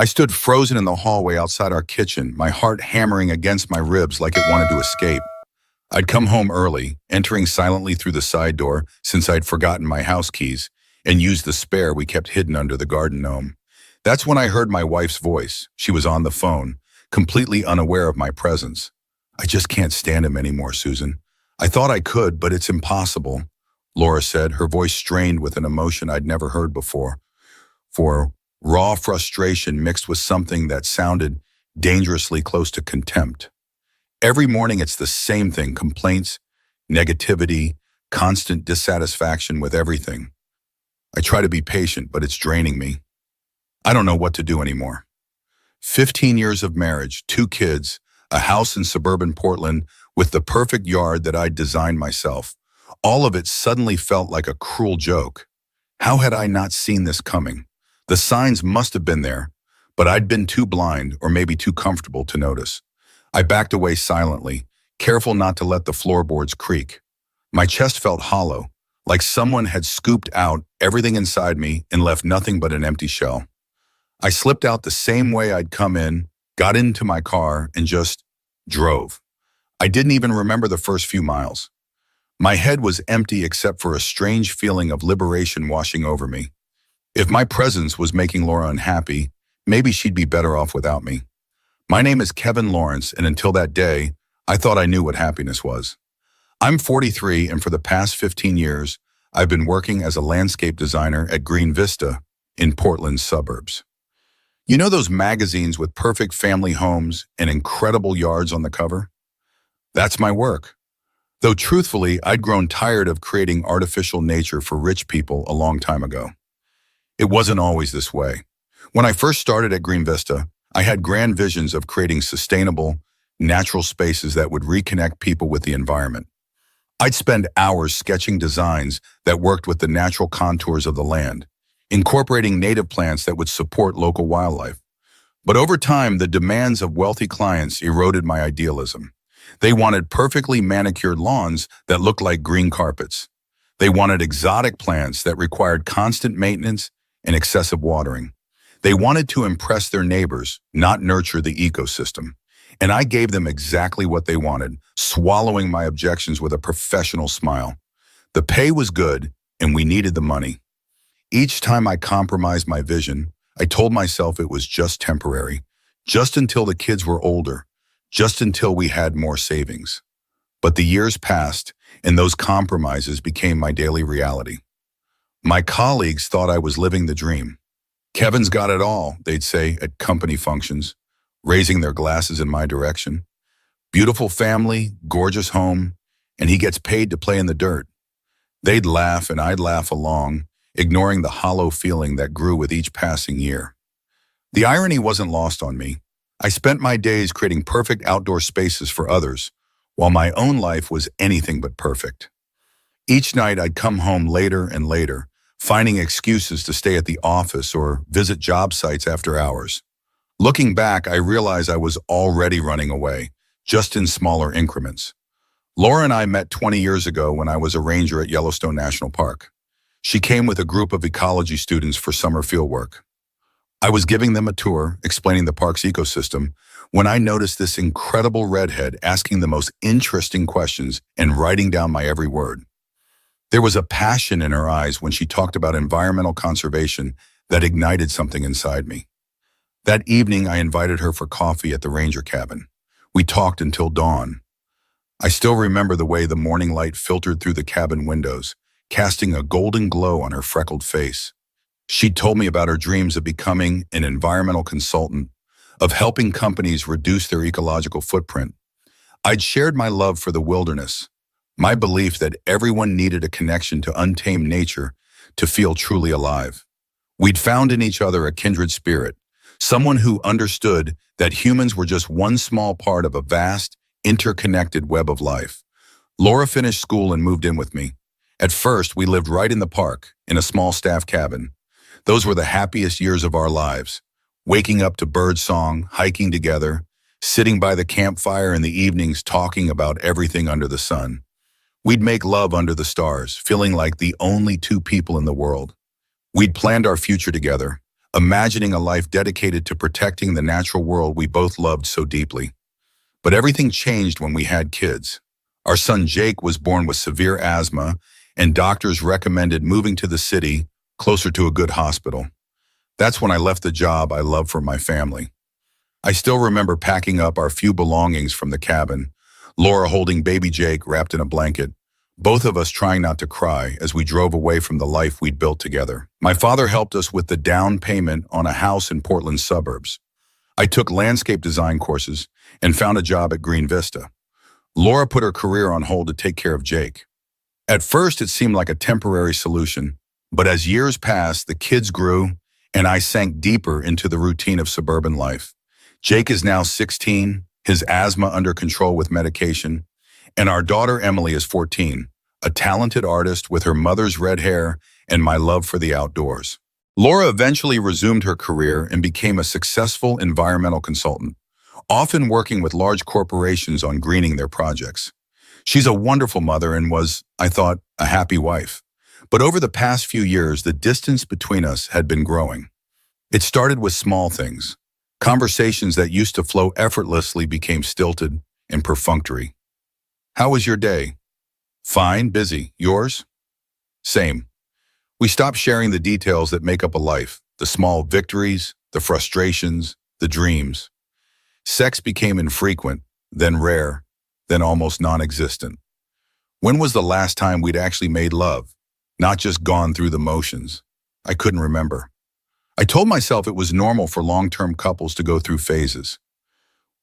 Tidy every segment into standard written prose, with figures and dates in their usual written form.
I stood frozen in the hallway outside our kitchen, my heart hammering against my ribs like it wanted to escape. I'd come home early, entering silently through the side door since I'd forgotten my house keys, and used the spare we kept hidden under the garden gnome. That's when I heard my wife's voice. She was on the phone, completely unaware of my presence. "I just can't stand him anymore, Susan. I thought I could, but it's impossible," Laura said, her voice strained with an emotion I'd never heard before. For raw frustration mixed with something that sounded dangerously close to contempt. Every morning it's the same thing: complaints, negativity, constant dissatisfaction with everything. I try to be patient, but it's draining me. I don't know what to do anymore. 15 years of marriage, 2 kids, a house in suburban Portland with the perfect yard that I'd designed myself. All of it suddenly felt like a cruel joke. How had I not seen this coming? The signs must have been there, but I'd been too blind or maybe too comfortable to notice. I backed away silently, careful not to let the floorboards creak. My chest felt hollow, like someone had scooped out everything inside me and left nothing but an empty shell. I slipped out the same way I'd come in, got into my car, and just drove. I didn't even remember the first few miles. My head was empty except for a strange feeling of liberation washing over me. If my presence was making Laura unhappy, maybe she'd be better off without me. My name is Kevin Lawrence, and until that day, I thought I knew what happiness was. I'm 43, and for the past 15 years, I've been working as a landscape designer at Green Vista in Portland's suburbs. You know those magazines with perfect family homes and incredible yards on the cover? That's my work. Though truthfully, I'd grown tired of creating artificial nature for rich people a long time ago. It wasn't always this way. When I first started at Green Vista, I had grand visions of creating sustainable, natural spaces that would reconnect people with the environment. I'd spend hours sketching designs that worked with the natural contours of the land, incorporating native plants that would support local wildlife. But over time, the demands of wealthy clients eroded my idealism. They wanted perfectly manicured lawns that looked like green carpets. They wanted exotic plants that required constant maintenance and excessive watering. They wanted to impress their neighbors, not nurture the ecosystem. And I gave them exactly what they wanted, swallowing my objections with a professional smile. The pay was good, and we needed the money. Each time I compromised my vision, I told myself it was just temporary, just until the kids were older, just until we had more savings. But the years passed, and those compromises became my daily reality. My colleagues thought I was living the dream. "Kevin's got it all," they'd say at company functions, raising their glasses in my direction. "Beautiful family, gorgeous home, and he gets paid to play in the dirt." They'd laugh and I'd laugh along, ignoring the hollow feeling that grew with each passing year. The irony wasn't lost on me. I spent my days creating perfect outdoor spaces for others, while my own life was anything but perfect. Each night I'd come home later and later, finding excuses to stay at the office or visit job sites after hours. Looking back, I realized I was already running away, just in smaller increments. Laura and I met 20 years ago when I was a ranger at Yellowstone National Park. She came with a group of ecology students for summer fieldwork. I was giving them a tour, explaining the park's ecosystem, when I noticed this incredible redhead asking the most interesting questions and writing down my every word. There was a passion in her eyes when she talked about environmental conservation that ignited something inside me. That evening, I invited her for coffee at the ranger cabin. We talked until dawn. I still remember the way the morning light filtered through the cabin windows, casting a golden glow on her freckled face. She'd told me about her dreams of becoming an environmental consultant, of helping companies reduce their ecological footprint. I'd shared my love for the wilderness, my belief that everyone needed a connection to untamed nature to feel truly alive. We'd found in each other a kindred spirit, someone who understood that humans were just one small part of a vast, interconnected web of life. Laura finished school and moved in with me. At first, we lived right in the park, in a small staff cabin. Those were the happiest years of our lives, waking up to bird song, hiking together, sitting by the campfire in the evenings talking about everything under the sun. We'd make love under the stars, feeling like the only 2 people in the world. We'd planned our future together, imagining a life dedicated to protecting the natural world we both loved so deeply. But everything changed when we had kids. Our son Jake was born with severe asthma, and doctors recommended moving to the city, closer to a good hospital. That's when I left the job I loved for my family. I still remember packing up our few belongings from the cabin, Laura holding baby Jake wrapped in a blanket, both of us trying not to cry as we drove away from the life we'd built together. My father helped us with the down payment on a house in Portland suburbs. I took landscape design courses and found a job at Green Vista. Laura put her career on hold to take care of Jake. At first, it seemed like a temporary solution, but as years passed, the kids grew, and I sank deeper into the routine of suburban life. Jake is now 16, his asthma under control with medication, and our daughter Emily is 14, a talented artist with her mother's red hair and my love for the outdoors. Laura eventually resumed her career and became a successful environmental consultant, often working with large corporations on greening their projects. She's a wonderful mother and was, I thought, a happy wife. But over the past few years, the distance between us had been growing. It started with small things. Conversations that used to flow effortlessly became stilted and perfunctory. How was your day? Fine, busy. Yours? Same. We stopped sharing the details that make up a life, the small victories, the frustrations, the dreams. Sex became infrequent, then rare, then almost non-existent. When was the last time we'd actually made love, not just gone through the motions? I couldn't remember. I told myself it was normal for long-term couples to go through phases.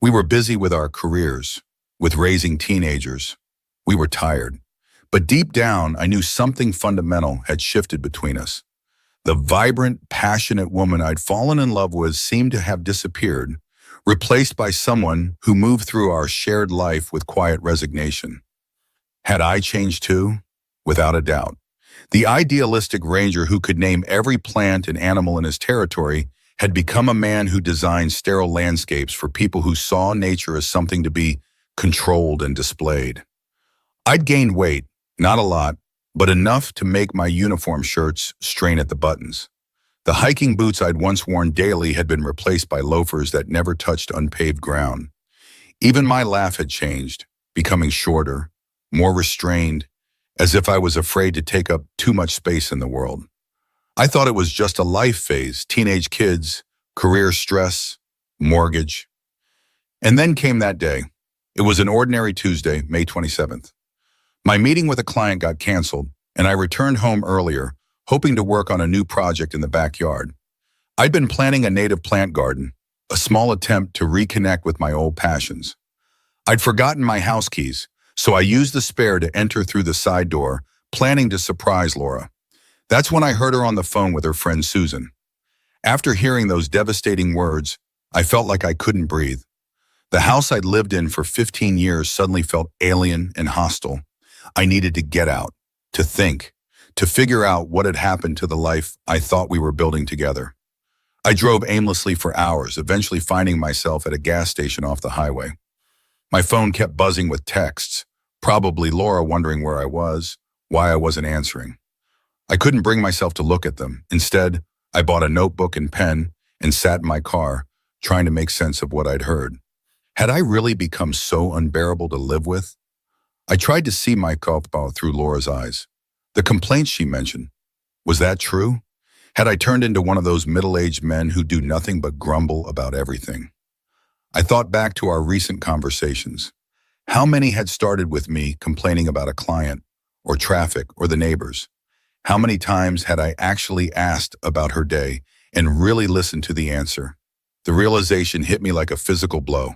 We were busy with our careers, with raising teenagers. We were tired. But deep down, I knew something fundamental had shifted between us. The vibrant, passionate woman I'd fallen in love with seemed to have disappeared, replaced by someone who moved through our shared life with quiet resignation. Had I changed too? Without a doubt. The idealistic ranger who could name every plant and animal in his territory had become a man who designed sterile landscapes for people who saw nature as something to be controlled and displayed. I'd gained weight, not a lot, but enough to make my uniform shirts strain at the buttons. The hiking boots I'd once worn daily had been replaced by loafers that never touched unpaved ground. Even my laugh had changed, becoming shorter, more restrained, as if I was afraid to take up too much space in the world. I thought it was just a life phase, teenage kids, career stress, mortgage. And then came that day. It was an ordinary Tuesday, May 27th. My meeting with a client got canceled, and I returned home earlier, hoping to work on a new project in the backyard. I'd been planning a native plant garden, a small attempt to reconnect with my old passions. I'd forgotten my house keys, so I used the spare to enter through the side door, planning to surprise Laura. That's when I heard her on the phone with her friend Susan. After hearing those devastating words, I felt like I couldn't breathe. The house I'd lived in for 15 years suddenly felt alien and hostile. I needed to get out, to think, to figure out what had happened to the life I thought we were building together. I drove aimlessly for hours, eventually finding myself at a gas station off the highway. My phone kept buzzing with texts, probably Laura wondering where I was, why I wasn't answering. I couldn't bring myself to look at them. Instead, I bought a notebook and pen and sat in my car, trying to make sense of what I'd heard. Had I really become so unbearable to live with? I tried to see my culpa through Laura's eyes. The complaints she mentioned, was that true? Had I turned into one of those middle-aged men who do nothing but grumble about everything? I thought back to our recent conversations. How many had started with me complaining about a client, or traffic, or the neighbors? How many times had I actually asked about her day and really listened to the answer? The realization hit me like a physical blow.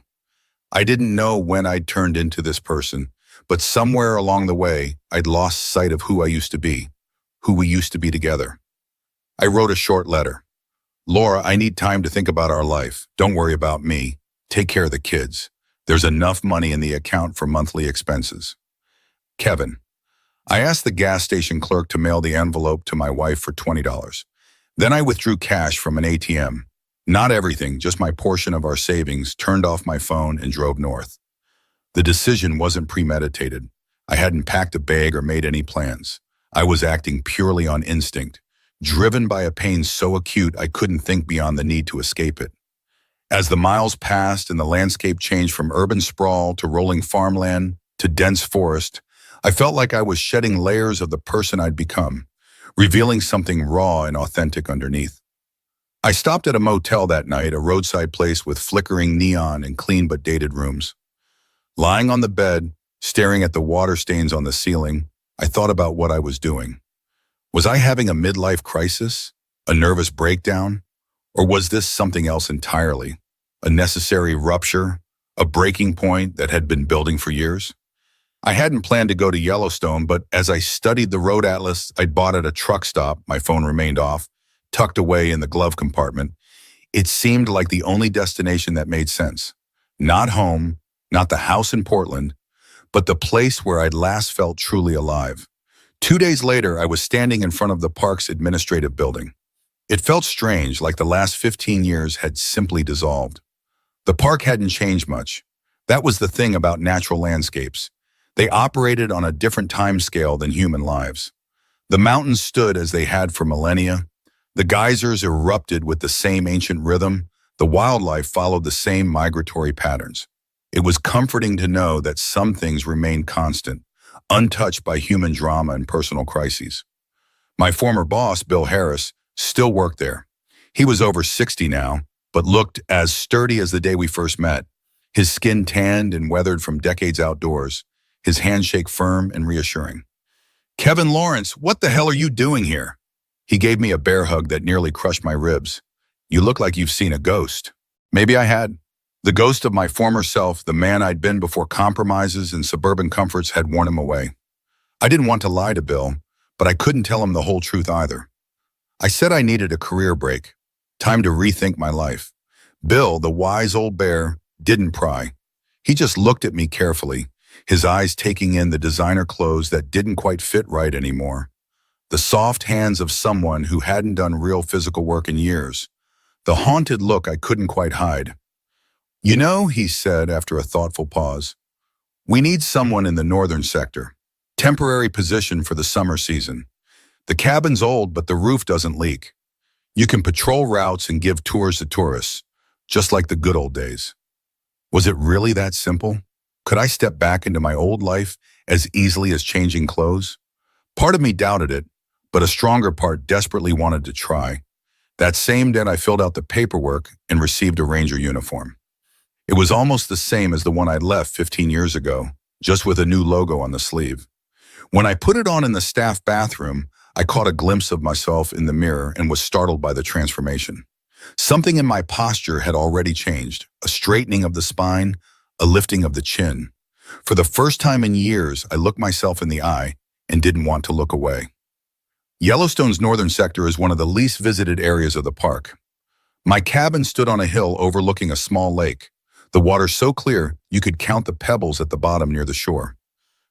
I didn't know when I'd turned into this person, but somewhere along the way, I'd lost sight of who I used to be, who we used to be together. I wrote a short letter. Laura, I need time to think about our life. Don't worry about me. Take care of the kids. There's enough money in the account for monthly expenses. Kevin. I asked the gas station clerk to mail the envelope to my wife for $20. Then I withdrew cash from an ATM. Not everything, just my portion of our savings, turned off my phone and drove north. The decision wasn't premeditated. I hadn't packed a bag or made any plans. I was acting purely on instinct, driven by a pain so acute I couldn't think beyond the need to escape it. As the miles passed and the landscape changed from urban sprawl to rolling farmland to dense forest, I felt like I was shedding layers of the person I'd become, revealing something raw and authentic underneath. I stopped at a motel that night, a roadside place with flickering neon and clean but dated rooms. Lying on the bed, staring at the water stains on the ceiling, I thought about what I was doing. Was I having a midlife crisis? A nervous breakdown? Or was this something else entirely? A necessary rupture? A breaking point that had been building for years? I hadn't planned to go to Yellowstone, but as I studied the road atlas I'd bought at a truck stop, my phone remained off, tucked away in the glove compartment. It seemed like the only destination that made sense. Not home, not the house in Portland, but the place where I'd last felt truly alive. 2 days later, I was standing in front of the park's administrative building. It felt strange, like the last 15 years had simply dissolved. The park hadn't changed much. That was the thing about natural landscapes. They operated on a different time scale than human lives. The mountains stood as they had for millennia. The geysers erupted with the same ancient rhythm. The wildlife followed the same migratory patterns. It was comforting to know that some things remained constant, untouched by human drama and personal crises. My former boss, Bill Harris, still worked there. He was over 60 now, but looked as sturdy as the day we first met. His skin tanned and weathered from decades outdoors, his handshake firm and reassuring. "Kevin Lawrence, what the hell are you doing here?" He gave me a bear hug that nearly crushed my ribs. "You look like you've seen a ghost." Maybe I had. The ghost of my former self, the man I'd been before compromises and suburban comforts had worn him away. I didn't want to lie to Bill, but I couldn't tell him the whole truth either. I said I needed a career break, time to rethink my life. Bill, the wise old bear, didn't pry. He just looked at me carefully, his eyes taking in the designer clothes that didn't quite fit right anymore. The soft hands of someone who hadn't done real physical work in years. The haunted look I couldn't quite hide. "You know," he said after a thoughtful pause, "we need someone in the northern sector. Temporary position for the summer season. The cabin's old, but the roof doesn't leak. You can patrol routes and give tours to tourists, just like the good old days." Was it really that simple? Could I step back into my old life as easily as changing clothes? Part of me doubted it, but a stronger part desperately wanted to try. That same day I filled out the paperwork and received a Ranger uniform. It was almost the same as the one I'd left 15 years ago, just with a new logo on the sleeve. When I put it on in the staff bathroom, I caught a glimpse of myself in the mirror and was startled by the transformation. Something in my posture had already changed, a straightening of the spine, a lifting of the chin. For the first time in years, I looked myself in the eye and didn't want to look away. Yellowstone's northern sector is one of the least visited areas of the park. My cabin stood on a hill overlooking a small lake, the water so clear you could count the pebbles at the bottom near the shore.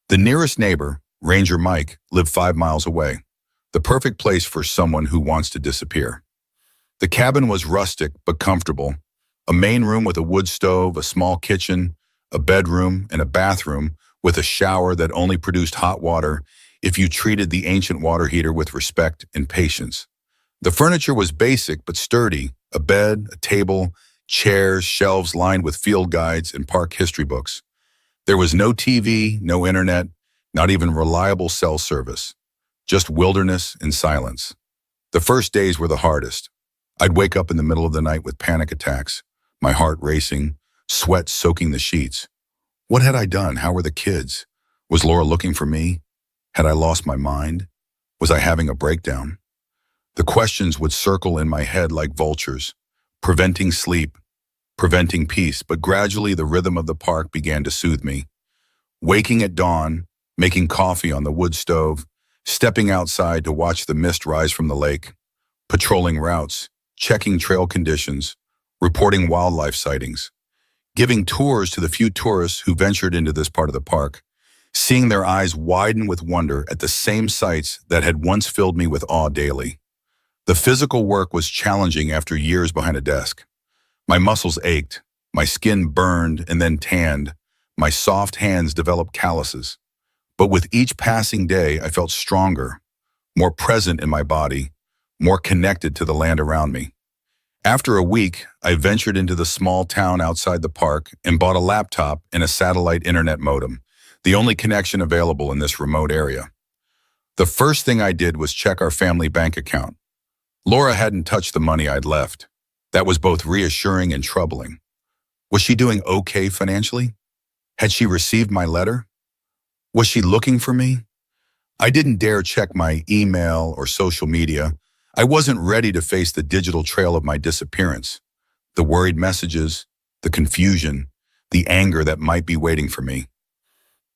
The nearest neighbor, Ranger Mike, lived 5 miles away, the perfect place for someone who wants to disappear. The cabin was rustic but comfortable, a main room with a wood stove, a small kitchen, a bedroom, and a bathroom with a shower that only produced hot water if you treated the ancient water heater with respect and patience. The furniture was basic but sturdy, a bed, a table, chairs, shelves lined with field guides and park history books. There was no TV, no internet, not even reliable cell service. Just wilderness and silence. The first days were the hardest. I'd wake up in the middle of the night with panic attacks, my heart racing, sweat soaking the sheets. What had I done? How were the kids? Was Laura looking for me? Had I lost my mind? Was I having a breakdown? The questions would circle in my head like vultures, preventing sleep, preventing peace, but gradually the rhythm of the park began to soothe me. Waking at dawn, making coffee on the wood stove, stepping outside to watch the mist rise from the lake, patrolling routes, checking trail conditions, reporting wildlife sightings, giving tours to the few tourists who ventured into this part of the park, seeing their eyes widen with wonder at the same sights that had once filled me with awe daily. The physical work was challenging after years behind a desk. My muscles ached, my skin burned and then tanned, my soft hands developed calluses. But with each passing day, I felt stronger, more present in my body, more connected to the land around me. After a week, I ventured into the small town outside the park and bought a laptop and a satellite internet modem, the only connection available in this remote area. The first thing I did was check our family bank account. Laura hadn't touched the money I'd left. That was both reassuring and troubling. Was she doing okay financially? Had she received my letter? Was she looking for me? I didn't dare check my email or social media. I wasn't ready to face the digital trail of my disappearance, the worried messages, the confusion, the anger that might be waiting for me.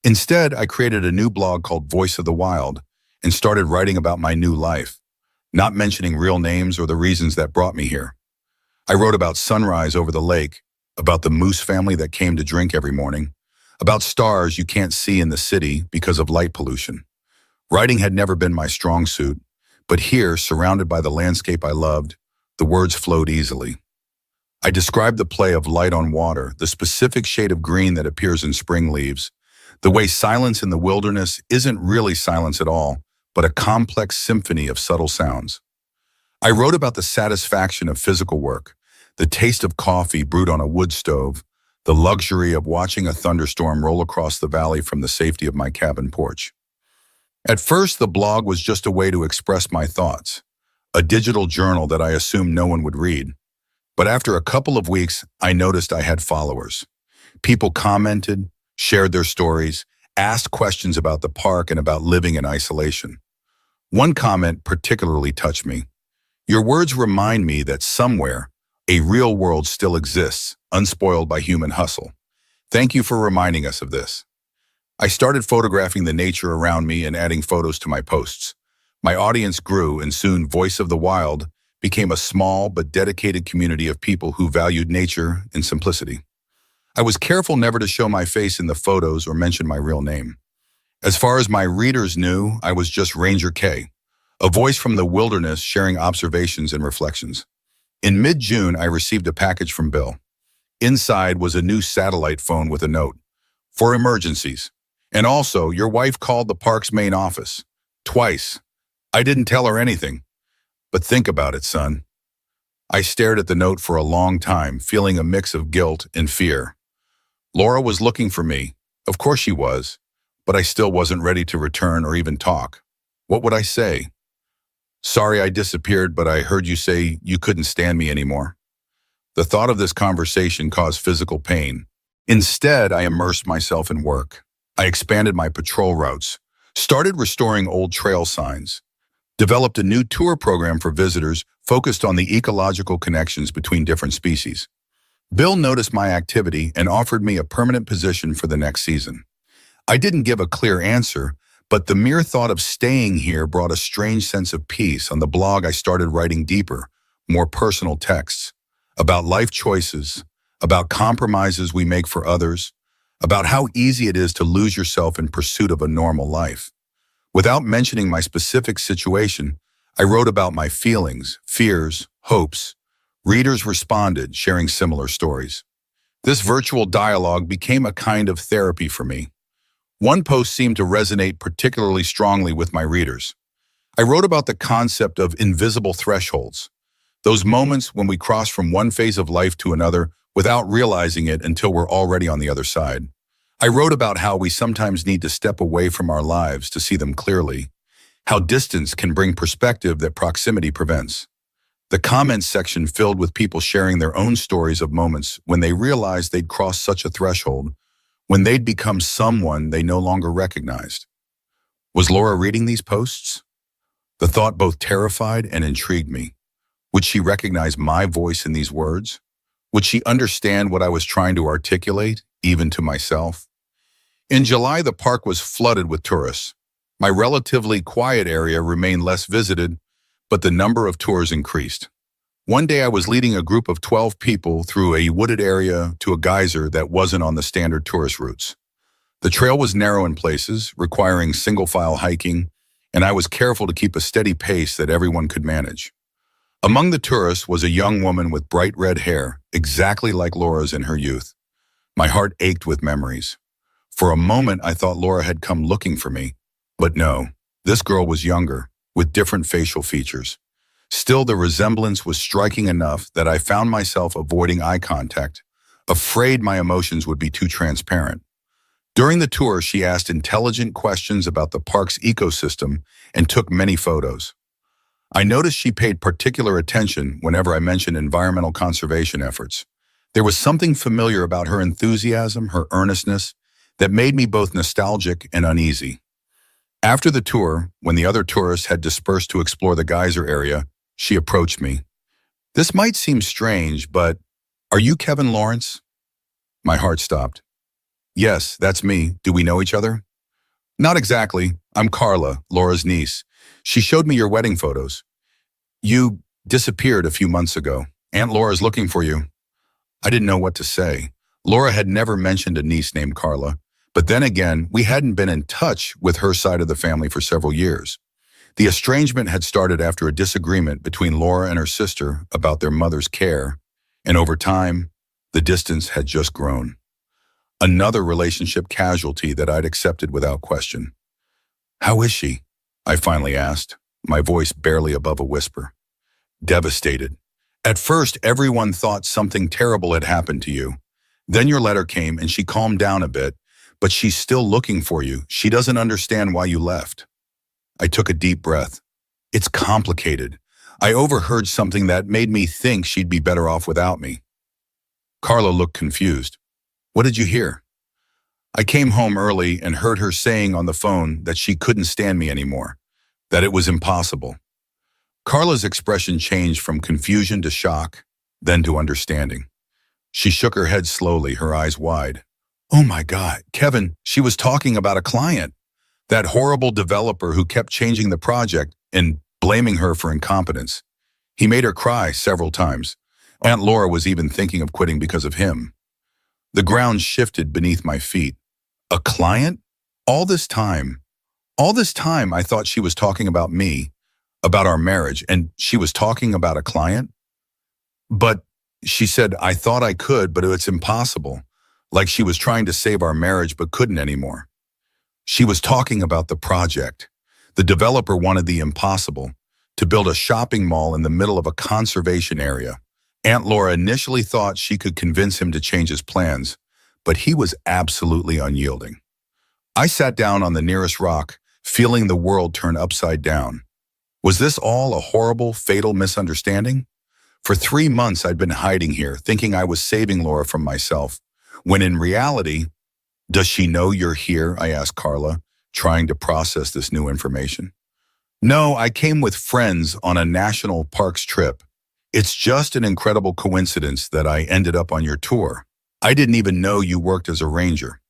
Instead, I created a new blog called Voice of the Wild and started writing about my new life, not mentioning real names or the reasons that brought me here. I wrote about sunrise over the lake, about the moose family that came to drink every morning, about stars you can't see in the city because of light pollution. Writing had never been my strong suit, but here, surrounded by the landscape I loved, the words flowed easily. I described the play of light on water, the specific shade of green that appears in spring leaves, the way silence in the wilderness isn't really silence at all, but a complex symphony of subtle sounds. I wrote about the satisfaction of physical work, the taste of coffee brewed on a wood stove, the luxury of watching a thunderstorm roll across the valley from the safety of my cabin porch. At first, the blog was just a way to express my thoughts, a digital journal that I assumed no one would read. But after a couple of weeks, I noticed I had followers. People commented, shared their stories, asked questions about the park and about living in isolation. One comment particularly touched me. Your words remind me that somewhere, a real world still exists, unspoiled by human hustle. Thank you for reminding us of this. I started photographing the nature around me and adding photos to my posts. My audience grew, and soon Voice of the Wild became a small but dedicated community of people who valued nature and simplicity. I was careful never to show my face in the photos or mention my real name. As far as my readers knew, I was just Ranger K, a voice from the wilderness sharing observations and reflections. In mid-June, I received a package from Bill. Inside was a new satellite phone with a note, "For emergencies." And also, your wife called the park's main office. Twice. I didn't tell her anything. But think about it, son. I stared at the note for a long time, feeling a mix of guilt and fear. Laura was looking for me. Of course she was. But I still wasn't ready to return or even talk. What would I say? Sorry I disappeared, but I heard you say you couldn't stand me anymore. The thought of this conversation caused physical pain. Instead, I immersed myself in work. I expanded my patrol routes, started restoring old trail signs, developed a new tour program for visitors focused on the ecological connections between different species. Bill noticed my activity and offered me a permanent position for the next season. I didn't give a clear answer, but the mere thought of staying here brought a strange sense of peace. On the blog, I started writing deeper, more personal texts about life choices, about compromises we make for others, about how easy it is to lose yourself in pursuit of a normal life. Without mentioning my specific situation, I wrote about my feelings, fears, hopes. Readers responded, sharing similar stories. This virtual dialogue became a kind of therapy for me. One post seemed to resonate particularly strongly with my readers. I wrote about the concept of invisible thresholds, those moments when we cross from one phase of life to another without realizing it until we're already on the other side. I wrote about how we sometimes need to step away from our lives to see them clearly, how distance can bring perspective that proximity prevents. The comments section filled with people sharing their own stories of moments when they realized they'd crossed such a threshold, when they'd become someone they no longer recognized. Was Laura reading these posts? The thought both terrified and intrigued me. Would she recognize my voice in these words? Would she understand what I was trying to articulate, even to myself? In July, the park was flooded with tourists. My relatively quiet area remained less visited, but the number of tours increased. One day I was leading a group of 12 people through a wooded area to a geyser that wasn't on the standard tourist routes. The trail was narrow in places, requiring single-file hiking, and I was careful to keep a steady pace that everyone could manage. Among the tourists was a young woman with bright red hair, exactly like Laura's in her youth. My heart ached with memories. For a moment, I thought Laura had come looking for me. But no, this girl was younger, with different facial features. Still, the resemblance was striking enough that I found myself avoiding eye contact, afraid my emotions would be too transparent. During the tour, she asked intelligent questions about the park's ecosystem and took many photos. I noticed she paid particular attention whenever I mentioned environmental conservation efforts. There was something familiar about her enthusiasm, her earnestness, that made me both nostalgic and uneasy. After the tour, when the other tourists had dispersed to explore the geyser area, she approached me. "This might seem strange, but are you Kevin Lawrence?" My heart stopped. "Yes, that's me. Do we know each other?" "Not exactly. I'm Carla, Laura's niece. She showed me your wedding photos. You disappeared a few months ago. Aunt Laura's looking for you." I didn't know what to say. Laura had never mentioned a niece named Carla, but then again, we hadn't been in touch with her side of the family for several years. The estrangement had started after a disagreement between Laura and her sister about their mother's care, and over time, the distance had just grown. Another relationship casualty that I'd accepted without question. "How is she?" I finally asked, my voice barely above a whisper. "Devastated. At first, everyone thought something terrible had happened to you. Then your letter came and she calmed down a bit, but she's still looking for you. She doesn't understand why you left." I took a deep breath. "It's complicated. I overheard something that made me think she'd be better off without me." Carla looked confused. "What did you hear?" "I came home early and heard her saying on the phone that she couldn't stand me anymore, that it was impossible." Carla's expression changed from confusion to shock, then to understanding. She shook her head slowly, her eyes wide. "Oh my God, Kevin, she was talking about a client. That horrible developer who kept changing the project and blaming her for incompetence. He made her cry several times. Aunt Laura was even thinking of quitting because of him." The ground shifted beneath my feet. A client? All this time I thought she was talking about me, about our marriage, and she was talking about a client? But she said, "I thought I could, but it's impossible." Like she was trying to save our marriage but couldn't anymore. She was talking about the project. The developer wanted the impossible, to build a shopping mall in the middle of a conservation area. Aunt Laura initially thought she could convince him to change his plans, but he was absolutely unyielding. I sat down on the nearest rock, feeling the world turn upside down. Was this all a horrible, fatal misunderstanding? For 3 months I'd been hiding here, thinking I was saving Laura from myself, when in reality, "Does she know you're here?" I asked Carla, trying to process this new information. "No, I came with friends on a national parks trip. It's just an incredible coincidence that I ended up on your tour. I didn't even know you worked as a ranger."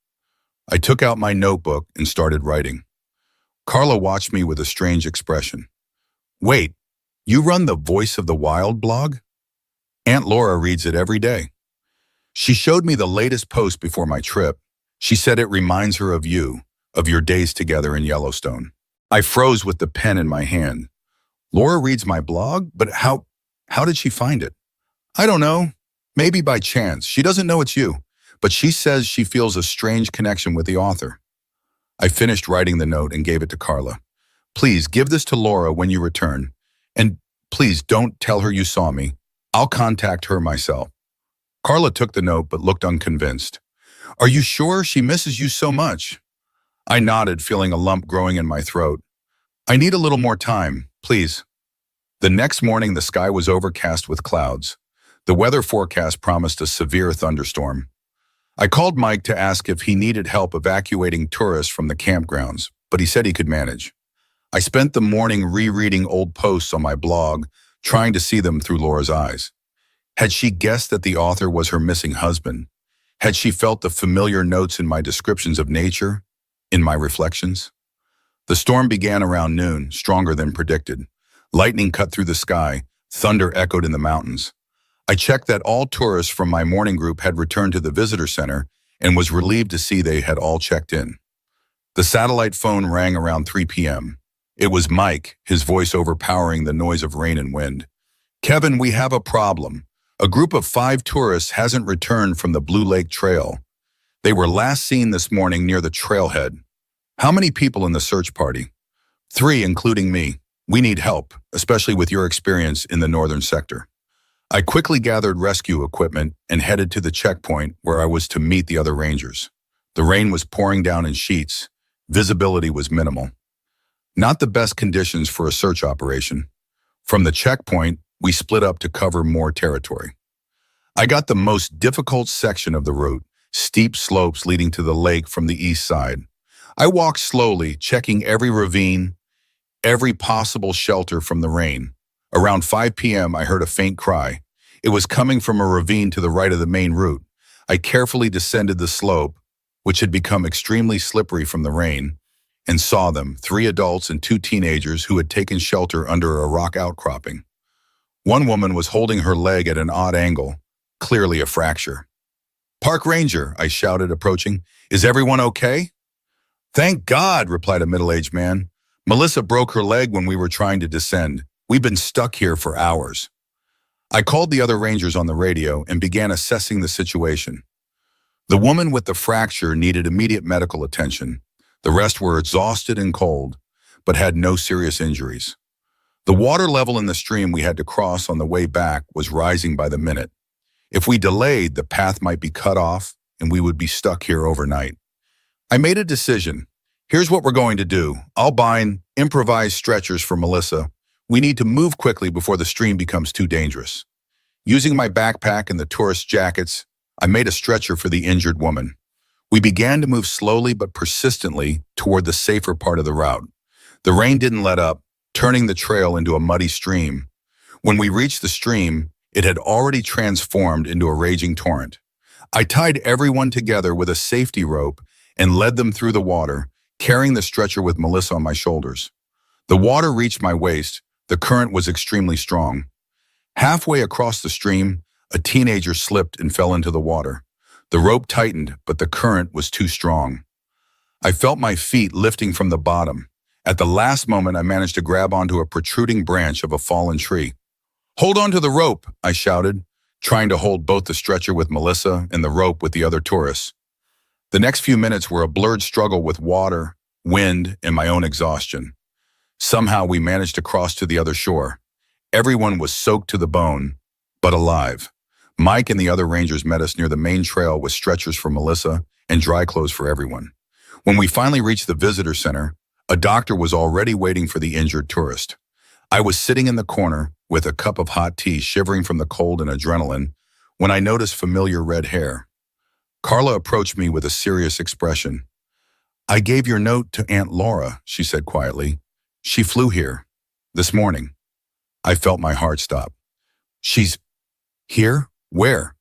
I took out my notebook and started writing. Carla watched me with a strange expression. "Wait, you run the Voice of the Wild blog?" "Aunt Laura reads it every day." She showed me the latest post before my trip. She said it reminds her of you, of your days together in Yellowstone. I froze with the pen in my hand. "Laura reads my blog? But how did she find it?" "I don't know. Maybe by chance. She doesn't know it's you, but she says she feels a strange connection with the author." I finished writing the note and gave it to Carla. "Please give this to Laura when you return. And please don't tell her you saw me. I'll contact her myself." Carla took the note but looked unconvinced. "Are you sure? She misses you so much." I nodded, feeling a lump growing in my throat. "I need a little more time, please." The next morning, the sky was overcast with clouds. The weather forecast promised a severe thunderstorm. I called Mike to ask if he needed help evacuating tourists from the campgrounds, but he said he could manage. I spent the morning rereading old posts on my blog, trying to see them through Laura's eyes. Had she guessed that the author was her missing husband? Had she felt the familiar notes in my descriptions of nature, in my reflections? The storm began around noon, stronger than predicted. Lightning cut through the sky, thunder echoed in the mountains. I checked that all tourists from my morning group had returned to the visitor center and was relieved to see they had all checked in. The satellite phone rang around 3 p.m. It was Mike, his voice overpowering the noise of rain and wind. "Kevin, we have a problem. A group of 5 tourists hasn't returned from the Blue Lake Trail. They were last seen this morning near the trailhead. How many people in the search party?" 3, including me. We need help, especially with your experience in the northern sector. I quickly gathered rescue equipment and headed to the checkpoint where I was to meet the other rangers. The rain was pouring down in sheets. Visibility was minimal. Not the best conditions for a search operation. From the checkpoint, we split up to cover more territory. I got the most difficult section of the route, steep slopes leading to the lake from the east side. I walked slowly, checking every ravine, every possible shelter from the rain. Around 5 p.m., I heard a faint cry. It was coming from a ravine to the right of the main route. I carefully descended the slope, which had become extremely slippery from the rain, and saw them, 3 adults and 2 teenagers who had taken shelter under a rock outcropping. One woman was holding her leg at an odd angle, clearly a fracture. "Park Ranger," I shouted, approaching. "Is everyone okay?" "Thank God," replied a middle-aged man. "Melissa broke her leg when we were trying to descend. We've been stuck here for hours." I called the other rangers on the radio and began assessing the situation. The woman with the fracture needed immediate medical attention. The rest were exhausted and cold, but had no serious injuries. The water level in the stream we had to cross on the way back was rising by the minute. If we delayed, the path might be cut off and we would be stuck here overnight. I made a decision. Here's what we're going to do. I'll bind improvised stretchers for Melissa. We need to move quickly before the stream becomes too dangerous. Using my backpack and the tourist jackets, I made a stretcher for the injured woman. We began to move slowly but persistently toward the safer part of the route. The rain didn't let up, turning the trail into a muddy stream. When we reached the stream, it had already transformed into a raging torrent. I tied everyone together with a safety rope and led them through the water, carrying the stretcher with Melissa on my shoulders. The water reached my waist. The current was extremely strong. Halfway across the stream, a teenager slipped and fell into the water. The rope tightened, but the current was too strong. I felt my feet lifting from the bottom. At the last moment, I managed to grab onto a protruding branch of a fallen tree. "Hold on to the rope," I shouted, trying to hold both the stretcher with Melissa and the rope with the other tourists. The next few minutes were a blurred struggle with water, wind, and my own exhaustion. Somehow we managed to cross to the other shore. Everyone was soaked to the bone, but alive. Mike and the other rangers met us near the main trail with stretchers for Melissa and dry clothes for everyone. When we finally reached the visitor center, a doctor was already waiting for the injured tourist. I was sitting in the corner with a cup of hot tea, shivering from the cold and adrenaline, when I noticed familiar red hair. Carla approached me with a serious expression. "I gave your note to Aunt Laura," she said quietly. "She flew here this morning." I felt my heart stop. "She's here? Where?"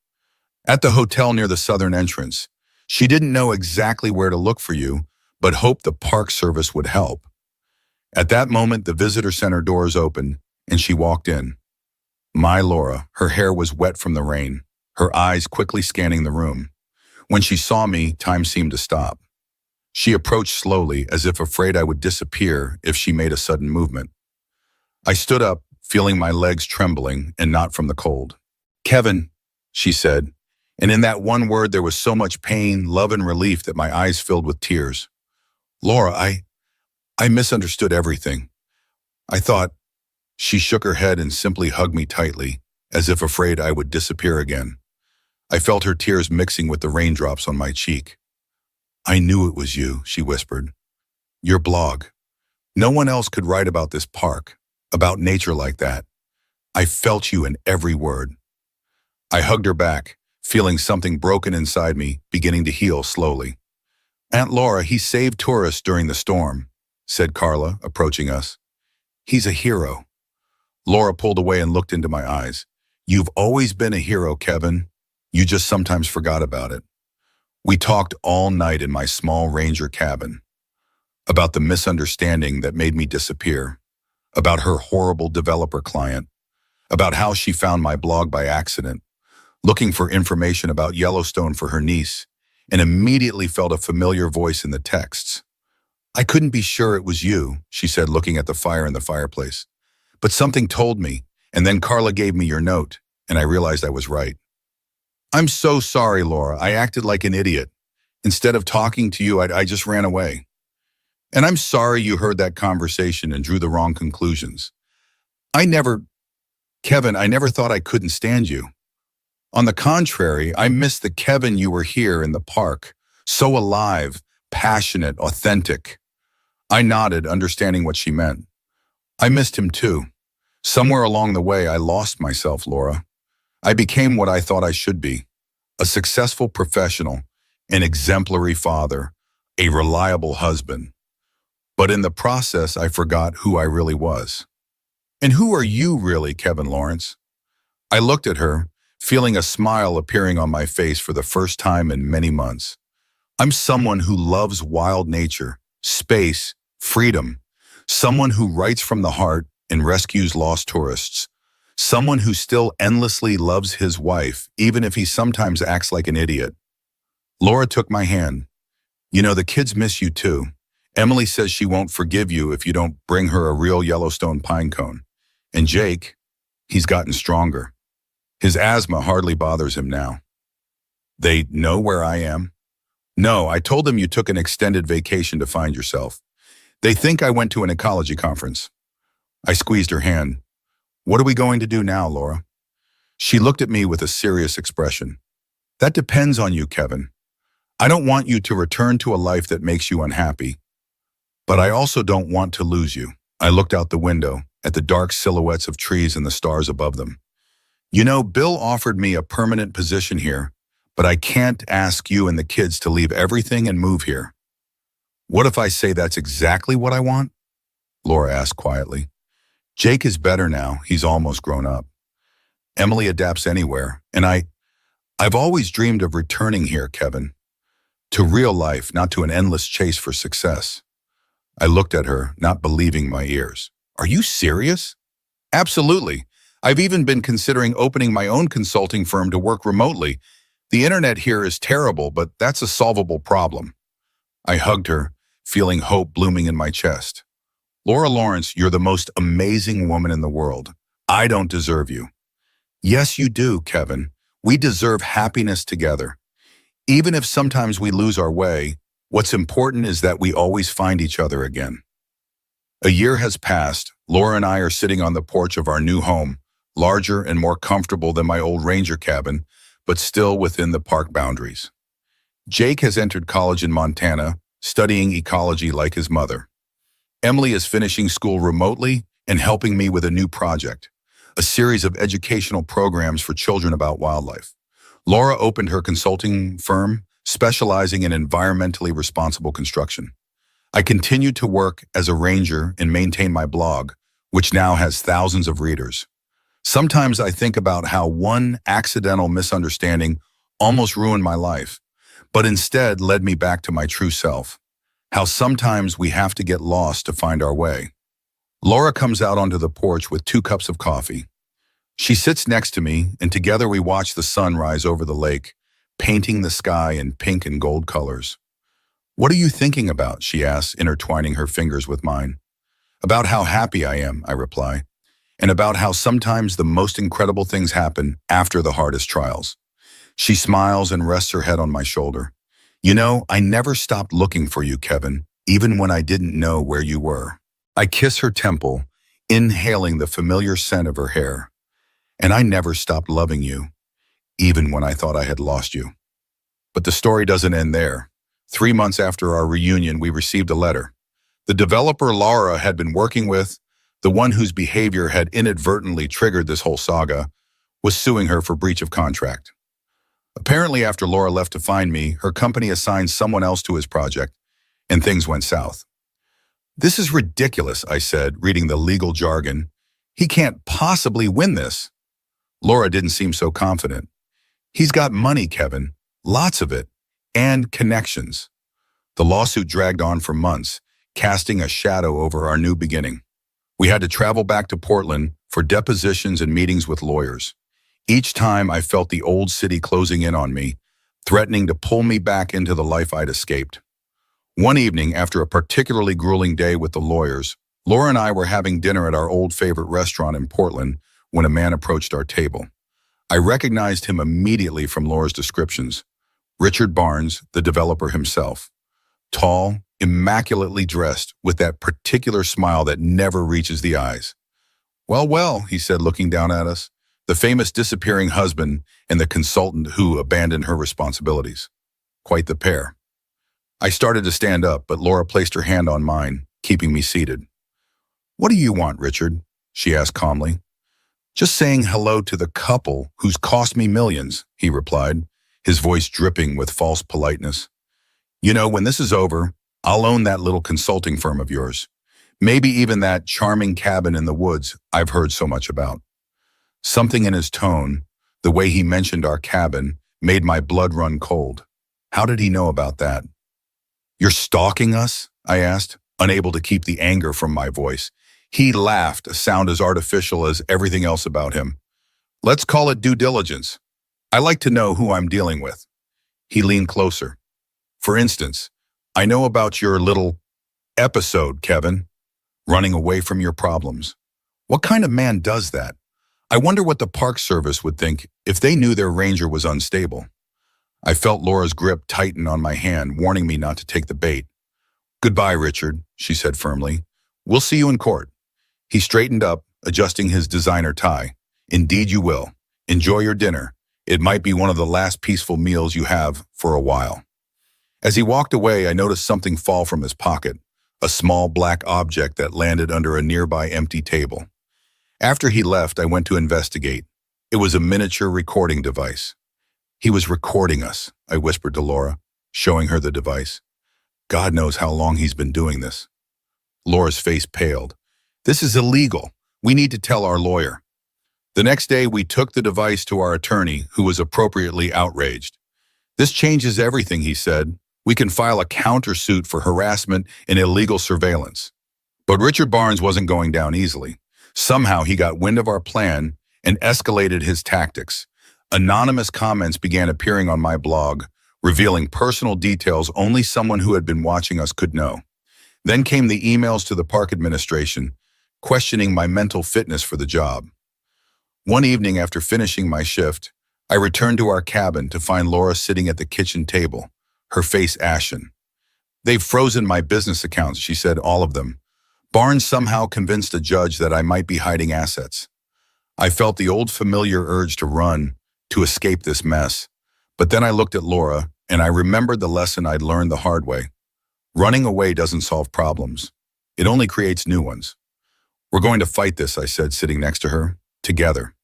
"At the hotel near the southern entrance. She didn't know exactly where to look for you, but hoped the park service would help." At that moment, the visitor center doors opened, and she walked in. My Laura, her hair was wet from the rain, her eyes quickly scanning the room. When she saw me, time seemed to stop. She approached slowly, as if afraid I would disappear if she made a sudden movement. I stood up, feeling my legs trembling, and not from the cold. "Kevin," she said, and in that one word there was so much pain, love, and relief that my eyes filled with tears. "Laura, I misunderstood everything. I thought—" She shook her head and simply hugged me tightly, as if afraid I would disappear again. I felt her tears mixing with the raindrops on my cheek. "I knew it was you," she whispered. "Your blog. No one else could write about this park, about nature like that. I felt you in every word." I hugged her back, feeling something broken inside me, beginning to heal slowly. "Aunt Laura, he saved tourists during the storm," said Carla, approaching us. "He's a hero." Laura pulled away and looked into my eyes. "You've always been a hero, Kevin. You just sometimes forgot about it." We talked all night in my small ranger cabin. About the misunderstanding that made me disappear. About her horrible developer client. About how she found my blog by accident, looking for information about Yellowstone for her niece, and immediately felt a familiar voice in the texts. "I couldn't be sure it was you," she said, looking at the fire in the fireplace. "But something told me, and then Carla gave me your note, and I realized I was right." "I'm so sorry, Laura. I acted like an idiot. Instead of talking to you, I just ran away." And I'm sorry you heard that conversation and drew the wrong conclusions. I never, Kevin, I never thought I couldn't stand you. On the contrary, I missed the Kevin you were here in the park, so alive, passionate, authentic. I nodded, understanding what she meant. I missed him too. Somewhere along the way, I lost myself, Laura. I became what I thought I should be, a successful professional, an exemplary father, a reliable husband. But in the process, I forgot who I really was. And who are you really, Kevin Lawrence? I looked at her, feeling a smile appearing on my face for the first time in many months. I'm someone who loves wild nature, space, freedom, someone who writes from the heart and rescues lost tourists, someone who still endlessly loves his wife, even if he sometimes acts like an idiot. Laura took my hand. You know, the kids miss you too. Emily says she won't forgive you if you don't bring her a real Yellowstone pine cone. And Jake, he's gotten stronger. His asthma hardly bothers him now. They know where I am? No, I told them you took an extended vacation to find yourself. They think I went to an ecology conference. I squeezed her hand. What are we going to do now, Laura? She looked at me with a serious expression. That depends on you, Kevin. I don't want you to return to a life that makes you unhappy. But I also don't want to lose you. I looked out the window at the dark silhouettes of trees and the stars above them. You know, Bill offered me a permanent position here, but I can't ask you and the kids to leave everything and move here. What if I say that's exactly what I want? Laura asked quietly. Jake is better now. He's almost grown up. Emily adapts anywhere, and I've always dreamed of returning here, Kevin. To real life, not to an endless chase for success. I looked at her, not believing my ears. Are you serious? Absolutely. I've even been considering opening my own consulting firm to work remotely. The internet here is terrible, but that's a solvable problem. I hugged her, feeling hope blooming in my chest. Laura Lawrence, you're the most amazing woman in the world. I don't deserve you. Yes, you do, Kevin. We deserve happiness together. Even if sometimes we lose our way, what's important is that we always find each other again. A year has passed. Laura and I are sitting on the porch of our new home, larger and more comfortable than my old ranger cabin, but still within the park boundaries. Jake has entered college in Montana, studying ecology like his mother. Emily is finishing school remotely and helping me with a new project, a series of educational programs for children about wildlife. Laura opened her consulting firm, specializing in environmentally responsible construction. I continued to work as a ranger and maintain my blog, which now has thousands of readers. Sometimes I think about how one accidental misunderstanding almost ruined my life, but instead led me back to my true self. How sometimes we have to get lost to find our way. Laura comes out onto the porch with 2 cups of coffee. She sits next to me, and together we watch the sun rise over the lake, painting the sky in pink and gold colors. What are you thinking about? She asks, intertwining her fingers with mine. About how happy I am, I reply, and about how sometimes the most incredible things happen after the hardest trials. She smiles and rests her head on my shoulder. You know, I never stopped looking for you, Kevin, even when I didn't know where you were. I kiss her temple, inhaling the familiar scent of her hair. And I never stopped loving you, even when I thought I had lost you. But the story doesn't end there. 3 months after our reunion, we received a letter. The developer Laura had been working with, the one whose behavior had inadvertently triggered this whole saga, was suing her for breach of contract. Apparently, after Laura left to find me, her company assigned someone else to his project, and things went south. This is ridiculous, I said, reading the legal jargon. He can't possibly win this. Laura didn't seem so confident. He's got money, Kevin, lots of it, and connections. The lawsuit dragged on for months, casting a shadow over our new beginning. We had to travel back to Portland for depositions and meetings with lawyers. Each time I felt the old city closing in on me, threatening to pull me back into the life I'd escaped. One evening, after a particularly grueling day with the lawyers, Laura and I were having dinner at our old favorite restaurant in Portland when a man approached our table. I recognized him immediately from Laura's descriptions. Richard Barnes, the developer himself. Tall, immaculately dressed, with that particular smile that never reaches the eyes. Well, well, he said, looking down at us, the famous disappearing husband and the consultant who abandoned her responsibilities. Quite the pair. I started to stand up, but Laura placed her hand on mine, keeping me seated. What do you want, Richard? She asked calmly. Just saying hello to the couple who's cost me millions, he replied, his voice dripping with false politeness. You know, when this is over, I'll own that little consulting firm of yours. Maybe even that charming cabin in the woods I've heard so much about. Something in his tone, the way he mentioned our cabin, made my blood run cold. How did he know about that? You're stalking us? I asked, unable to keep the anger from my voice. He laughed, a sound as artificial as everything else about him. Let's call it due diligence. I like to know who I'm dealing with. He leaned closer. For instance, I know about your little episode, Kevin, running away from your problems. What kind of man does that? I wonder what the Park Service would think if they knew their ranger was unstable. I felt Laura's grip tighten on my hand, warning me not to take the bait. Goodbye, Richard, she said firmly. We'll see you in court. He straightened up, adjusting his designer tie. Indeed you will. Enjoy your dinner. It might be one of the last peaceful meals you have for a while. As he walked away, I noticed something fall from his pocket, a small black object that landed under a nearby empty table. After he left, I went to investigate. It was a miniature recording device. He was recording us, I whispered to Laura, showing her the device. God knows how long he's been doing this. Laura's face paled. This is illegal. We need to tell our lawyer. The next day, we took the device to our attorney, who was appropriately outraged. This changes everything, he said. We can file a countersuit for harassment and illegal surveillance. But Richard Barnes wasn't going down easily. Somehow he got wind of our plan and escalated his tactics. Anonymous comments began appearing on my blog, revealing personal details only someone who had been watching us could know. Then came the emails to the park administration, questioning my mental fitness for the job. One evening after finishing my shift, I returned to our cabin to find Laura sitting at the kitchen table, her face ashen. They've frozen my business accounts, she said, all of them. Barnes somehow convinced a judge that I might be hiding assets. I felt the old familiar urge to run, to escape this mess. But then I looked at Laura, and I remembered the lesson I'd learned the hard way. Running away doesn't solve problems. It only creates new ones. We're going to fight this, I said, sitting next to her, together.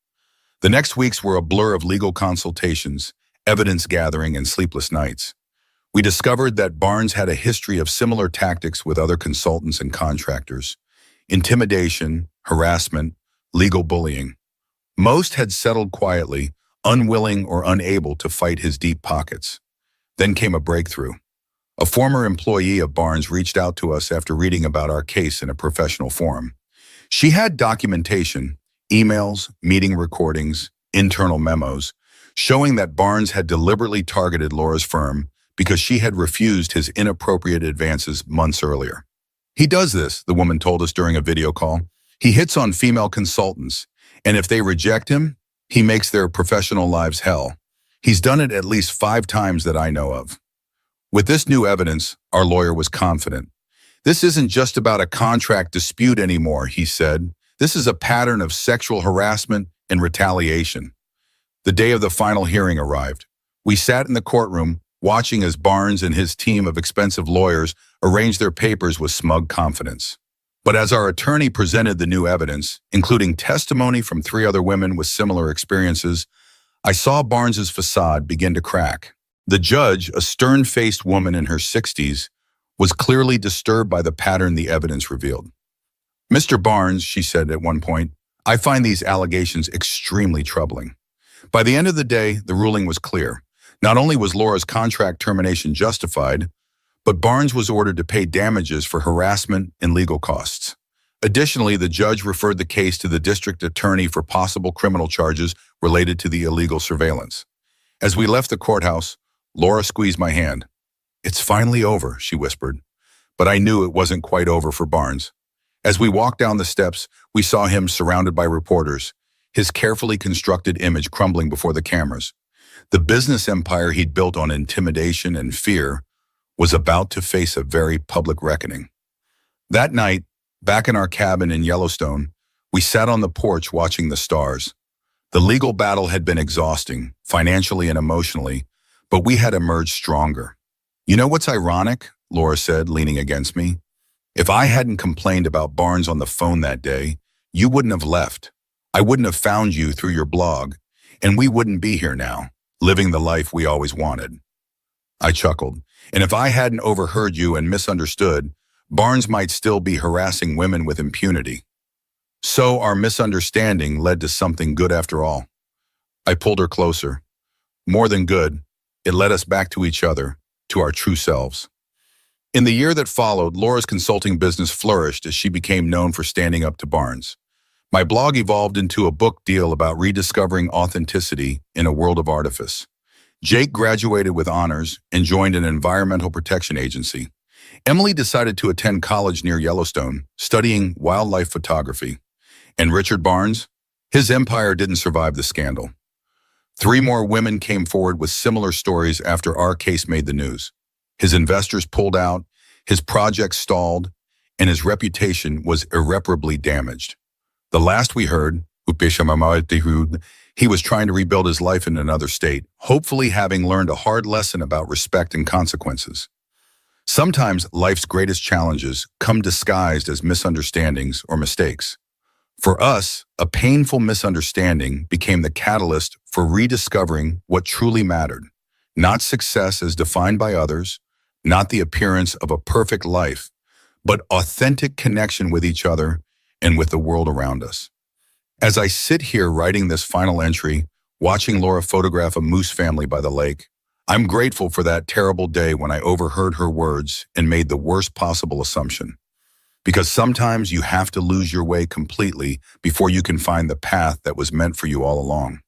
The next weeks were a blur of legal consultations, evidence gathering, and sleepless nights. We discovered that Barnes had a history of similar tactics with other consultants and contractors: intimidation, harassment, legal bullying. Most had settled quietly, unwilling or unable to fight his deep pockets. Then came a breakthrough. A former employee of Barnes reached out to us after reading about our case in a professional forum. She had documentation, emails, meeting recordings, internal memos, showing that Barnes had deliberately targeted Laura's firm because she had refused his inappropriate advances months earlier. He does this, the woman told us during a video call. He hits on female consultants, and if they reject him, he makes their professional lives hell. He's done it at least 5 times that I know of. With this new evidence, our lawyer was confident. This isn't just about a contract dispute anymore, he said. This is a pattern of sexual harassment and retaliation. The day of the final hearing arrived. We sat in the courtroom, watching as Barnes and his team of expensive lawyers arranged their papers with smug confidence. But as our attorney presented the new evidence, including testimony from 3 other women with similar experiences, I saw Barnes's facade begin to crack. The judge, a stern-faced woman in her 60s, was clearly disturbed by the pattern the evidence revealed. Mr. Barnes, she said at one point, I find these allegations extremely troubling. By the end of the day, the ruling was clear. Not only was Laura's contract termination justified, but Barnes was ordered to pay damages for harassment and legal costs. Additionally, the judge referred the case to the district attorney for possible criminal charges related to the illegal surveillance. As we left the courthouse, Laura squeezed my hand. It's finally over, she whispered, but I knew it wasn't quite over for Barnes. As we walked down the steps, we saw him surrounded by reporters, his carefully constructed image crumbling before the cameras. The business empire he'd built on intimidation and fear was about to face a very public reckoning. That night, back in our cabin in Yellowstone, we sat on the porch watching the stars. The legal battle had been exhausting, financially and emotionally, but we had emerged stronger. You know what's ironic? Laura said, leaning against me. If I hadn't complained about Barnes on the phone that day, you wouldn't have left. I wouldn't have found you through your blog, and we wouldn't be here now, living the life we always wanted. I chuckled. And if I hadn't overheard you and misunderstood, Barnes might still be harassing women with impunity. So our misunderstanding led to something good after all. I pulled her closer. More than good, it led us back to each other, to our true selves. In the year that followed, Laura's consulting business flourished as she became known for standing up to Barnes. My blog evolved into a book deal about rediscovering authenticity in a world of artifice. Jake graduated with honors and joined an environmental protection agency. Emily decided to attend college near Yellowstone, studying wildlife photography. And Richard Barnes? His empire didn't survive the scandal. 3 more women came forward with similar stories after our case made the news. His investors pulled out, his project stalled, and his reputation was irreparably damaged. The last we heard, he was trying to rebuild his life in another state, hopefully having learned a hard lesson about respect and consequences. Sometimes life's greatest challenges come disguised as misunderstandings or mistakes. For us, a painful misunderstanding became the catalyst for rediscovering what truly mattered. Not success as defined by others, not the appearance of a perfect life, but authentic connection with each other and with the world around us. As I sit here writing this final entry, watching Laura photograph a moose family by the lake, I'm grateful for that terrible day when I overheard her words and made the worst possible assumption. Because sometimes you have to lose your way completely before you can find the path that was meant for you all along.